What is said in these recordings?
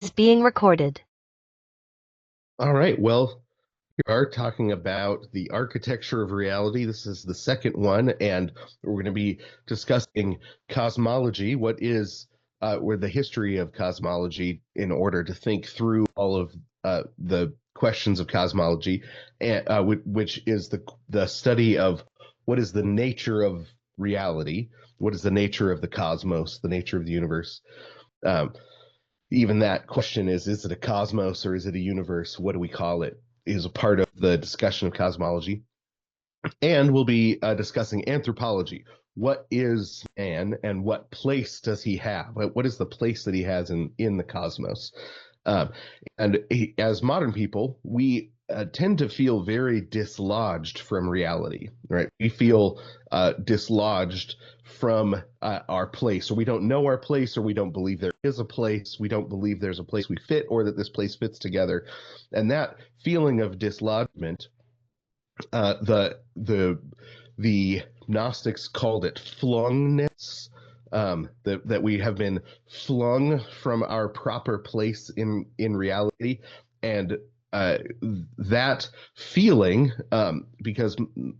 Is being recorded. All right. Well, we are talking about the architecture of reality. This is the second one, and we're going to be discussing cosmology. What is where the history of cosmology in order to think through all of the questions of cosmology, and which is the study of what is the nature of reality, what is the nature of the cosmos, the nature of the universe. Um, Even that question is it a cosmos or is it a universe? What do we call it? Is a part of the discussion of cosmology. And we'll be discussing anthropology. What is man and what place does he have? What is the place that he has in the cosmos? Um, as modern people, we tend to feel very dislodged from reality, right? We feel dislodged from our place, or we don't know our place, or we don't believe there is a place. We don't believe there's a place we fit, or that this place fits together. And that feeling of dislodgement, the Gnostics called it flungness. That we have been flung from our proper place in reality, and uh, that feeling, because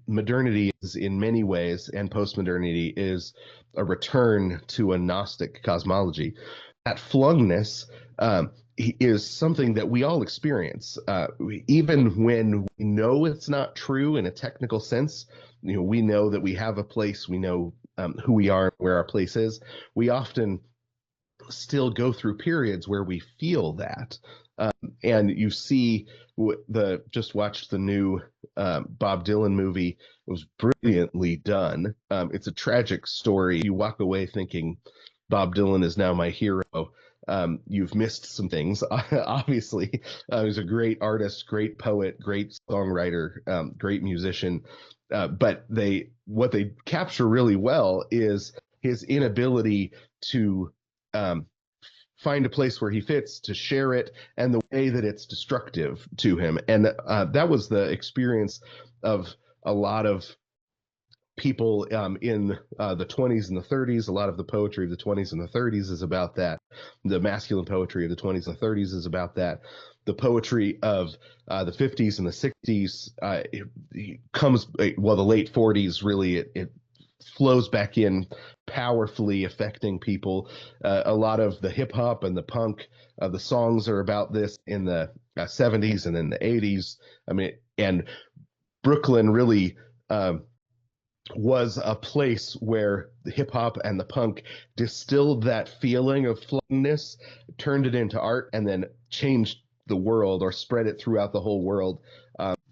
modernity is in many ways, and postmodernity is a return to a Gnostic cosmology. That flungness is something that we all experience, even when we know it's not true in a technical sense. We know that we have a place, we know who we are, where our place is. We often still go through periods where we feel that. Um, and you see the just watched the new Bob Dylan movie. It was brilliantly done. It's a tragic story. You walk away thinking Bob Dylan is now my hero. You've missed some things. Obviously, he's a great artist, great poet, great songwriter, great musician. But what they capture really well is his inability to um, find a place where he fits, to share it, and the way that it's destructive to him. And that was the experience of a lot of people in the 20s and the 30s. A lot of the poetry of the 20s and the 30s is about that. The masculine poetry of the 20s and the 30s is about that. The poetry of the 50s and the 60s it comes, well, the late 40s really, it flows back in powerfully affecting people. A lot of the hip hop and the punk, the songs are about this in the 70s and in the 80s. I mean, and Brooklyn really was a place where the hip hop and the punk distilled that feeling of flungness, turned it into art, and then changed the world or spread it throughout the whole world.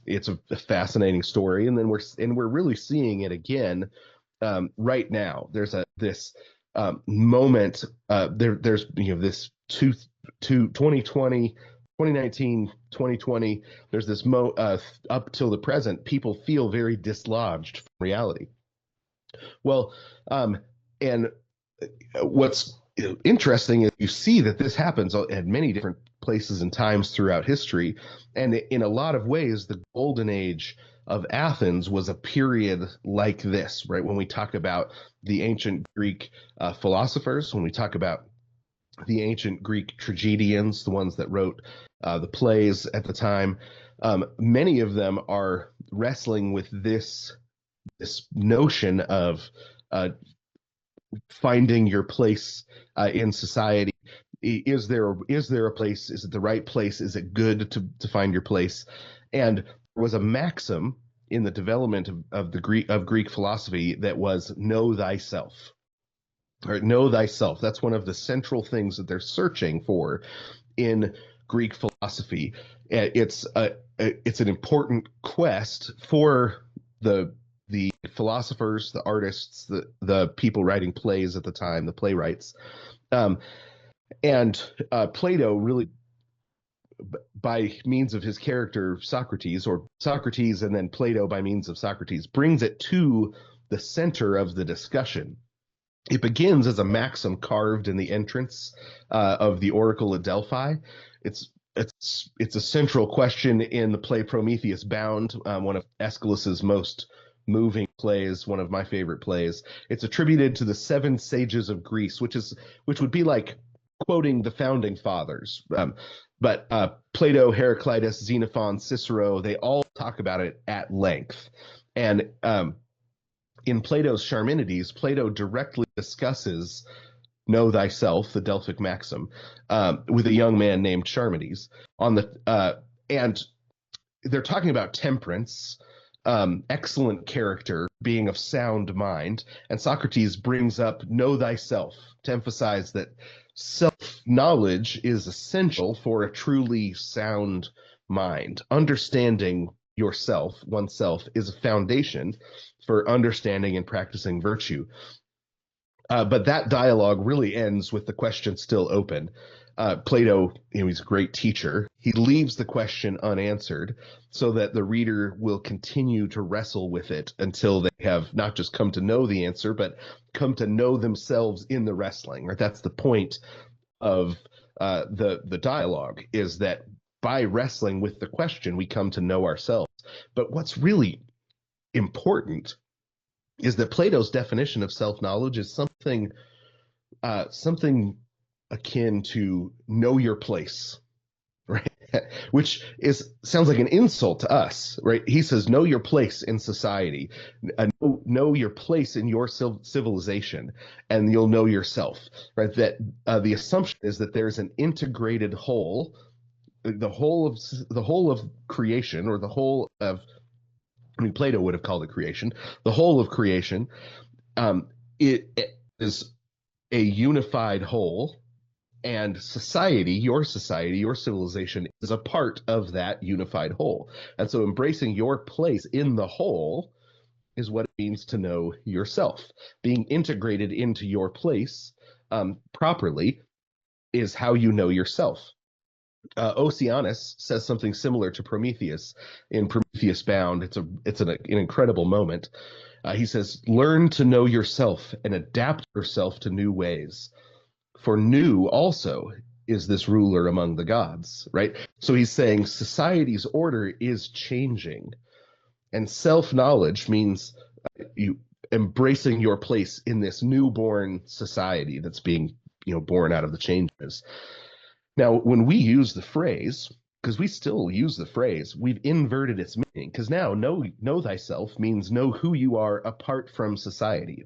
It's a fascinating story, and then we're really seeing it again right now. There's this moment. There's this 2020, 2019, 2020. There's this up till the present. People feel very dislodged from reality. Well, and what's interesting is you see that this happens at many different places and times throughout history, and in a lot of ways, the golden age of Athens was a period like this, right? When we talk about the ancient Greek philosophers, when we talk about the ancient Greek tragedians, the ones that wrote the plays at the time, many of them are wrestling with this notion of uh, finding your place in society. Is there a place? Is it the right place? Is it good to find your place? And there was a maxim in the development of the Greek philosophy that was know thyself. Or know thyself. That's one of the central things that they're searching for in Greek philosophy. It's an important quest for the philosophers, the artists, the people writing plays at the time, the playwrights. Um, and Plato really, by means of his character Socrates, or Socrates and then Plato by means of Socrates, brings it to the center of the discussion. It begins as a maxim carved in the entrance of the Oracle at Delphi. It's a central question in the play Prometheus Bound, one of Aeschylus's most moving plays, one of my favorite plays. It's attributed to the seven sages of Greece, which would be like quoting the founding fathers. But Plato, Heraclitus, Xenophon, Cicero, they all talk about it at length. And in Plato's Charminides, Plato directly discusses know thyself, the Delphic maxim, with a young man named Charmides. And they're talking about temperance, excellent character, being of sound mind, and Socrates brings up know thyself to emphasize that self-knowledge is essential for a truly sound mind. Understanding yourself, oneself, is a foundation for understanding and practicing virtue. But that dialogue really ends with the question still open. Plato, he's a great teacher. He leaves the question unanswered so that the reader will continue to wrestle with it until they have not just come to know the answer, but come to know themselves in the wrestling. Right? That's the point of the dialogue, is that by wrestling with the question, we come to know ourselves. But what's really important is that Plato's definition of self-knowledge is something akin to know your place, right? Which sounds like an insult to us, right? He says, know your place in society, know your place in your civilization, and you'll know yourself, right? That the assumption is that there's an integrated whole, the whole of creation, or the whole of, I mean, Plato would have called it creation. The whole of creation, it is a unified whole, and society, your civilization, is a part of that unified whole. And so embracing your place in the whole is what it means to know yourself. Being integrated into your place properly is how you know yourself. Oceanus says something similar to Prometheus in Prometheus Bound. It's an incredible moment. He says, learn to know yourself and adapt yourself to new ways. For new also is this ruler among the gods, right? So he's saying society's order is changing. And self-knowledge means you embracing your place in this newborn society that's being, born out of the changes. Now, when we use the phrase, because we still use the phrase, we've inverted its meaning. Because now, know thyself means know who you are apart from society.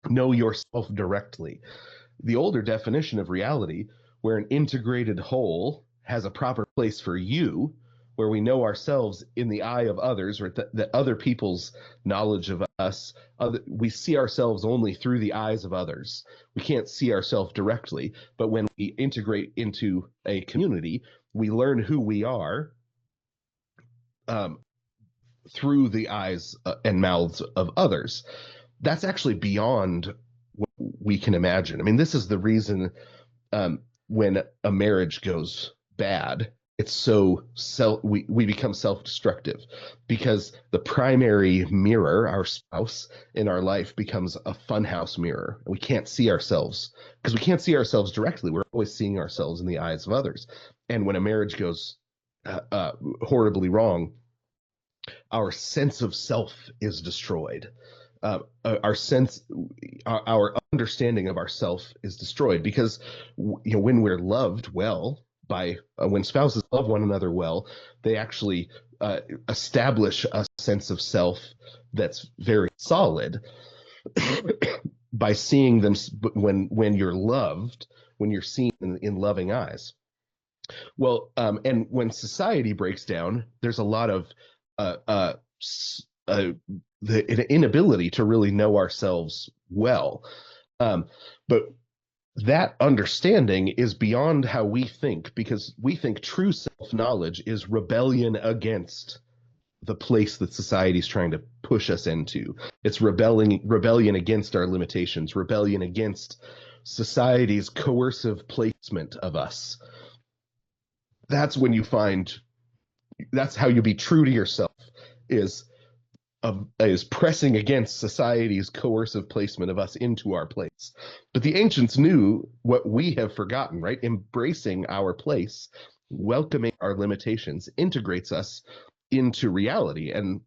Know yourself directly. The older definition of reality, where an integrated whole has a proper place for you, where we know ourselves in the eye of others, or that other people's knowledge of us, we see ourselves only through the eyes of others. We can't see ourselves directly, but when we integrate into a community, we learn who we are through the eyes and mouths of others. That's actually beyond what we can imagine. I mean, this is the reason when a marriage goes bad, it's so we become self-destructive, because the primary mirror, our spouse in our life, becomes a funhouse mirror. We can't see ourselves because we can't see ourselves directly. We're always seeing ourselves in the eyes of others. And when a marriage goes horribly wrong, our sense of self is destroyed. Our understanding of ourself is destroyed, because when we're loved well by when spouses love one another well, they actually establish a sense of self that's very solid by seeing them when you're loved, when you're seen in loving eyes. Well, and when society breaks down, there's a lot of the inability to really know ourselves well. But that understanding is beyond how we think, because we think true self-knowledge is rebellion against the place that society is trying to push us into. It's rebellion against our limitations, rebellion against society's coercive placement of us. That's when you find, that's how you be true to yourself, is pressing against society's coercive placement of us into our place. But the ancients knew what we have forgotten, right? Embracing our place, welcoming our limitations, integrates us into reality. And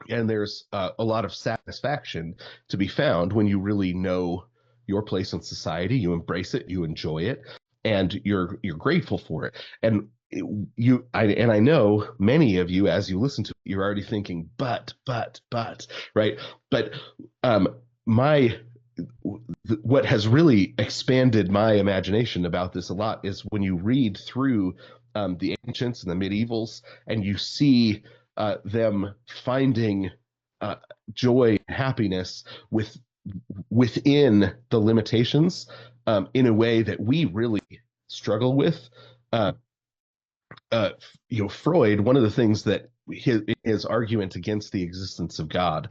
there's a lot of satisfaction to be found when you really know your place in society. You embrace it, you enjoy it, and you're grateful for it. And I know many of you, as you listen to it, you're already thinking, but, right? But um, my what has really expanded my imagination about this a lot is when you read through the ancients and the medievals, and you see them finding uh, joy and happiness within the limitations, in a way that we really struggle with. Uh, uh, Freud, one of the things that his argument against the existence of God,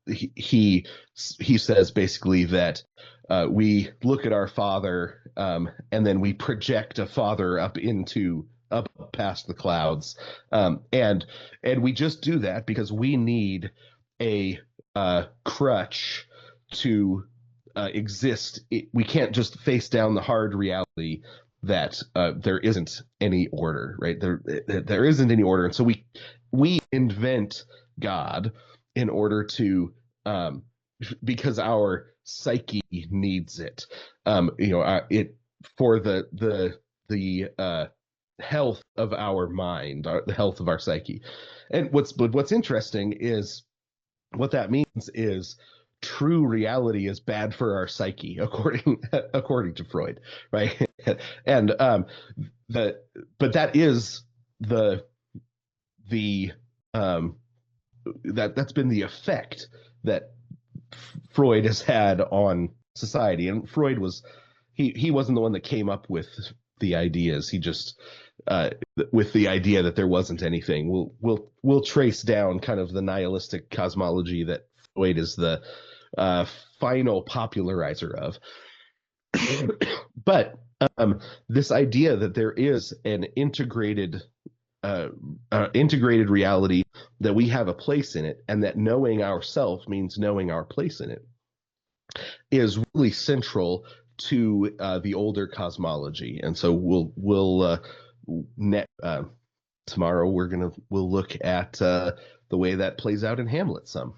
he says basically that we look at our father, and then we project a father up past the clouds, and we just do that because we need a crutch to exist. We can't just face down the hard reality that there isn't any order, right? There isn't any order, and so we invent God in order to, because our psyche needs it. It for the health of our mind, the health of our psyche. And what's interesting is what that means is true reality is bad for our psyche, according to Freud, right? And the but that is the that's been the effect that Freud has had on society. And Freud was he wasn't the one that came up with the ideas. He just with the idea that there wasn't anything. We'll trace down kind of the nihilistic cosmology that Freud is the final popularizer of. But this idea that there is an integrated reality, that we have a place in it, and that knowing ourself means knowing our place in it, is really central to the older cosmology. And so tomorrow we'll look at the way that plays out in Hamlet some.